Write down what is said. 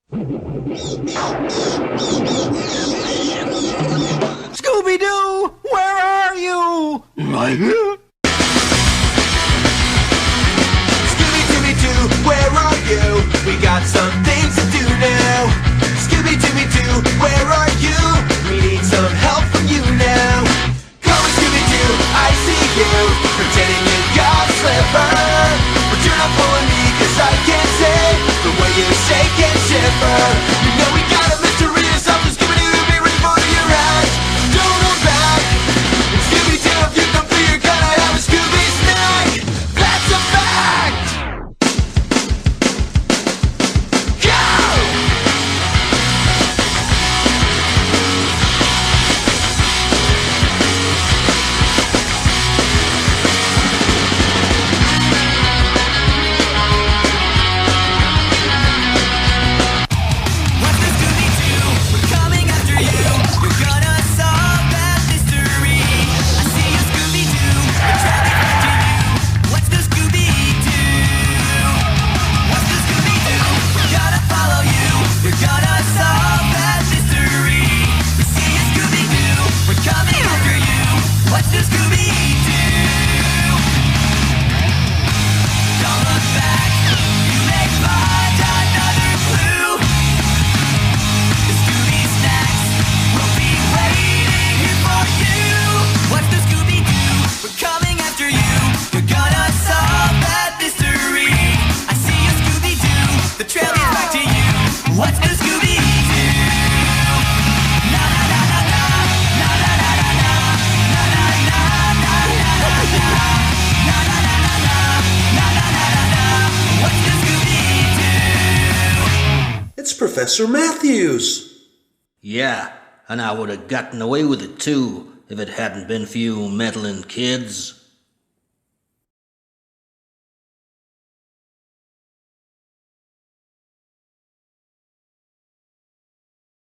Scooby Doo, where are you? Scooby Doo, where are you? We got some things to do now. Scooby Doo, where are you? We need some help from you now. Come on, Scooby Doo, I see you, pretending you got a slipper. But you're not fooling me, cause I can't say the way you shake and shiver. You know we got a mystery or something, Scooby Doo, be ready for your eyes. Don't hold back. And Scooby Doo, if you come through, you're gonna have a Scooby snack. That's a fact. It's Professor Matthews. Yeah, and I would have gotten away with it too if it hadn't been for you meddling kids.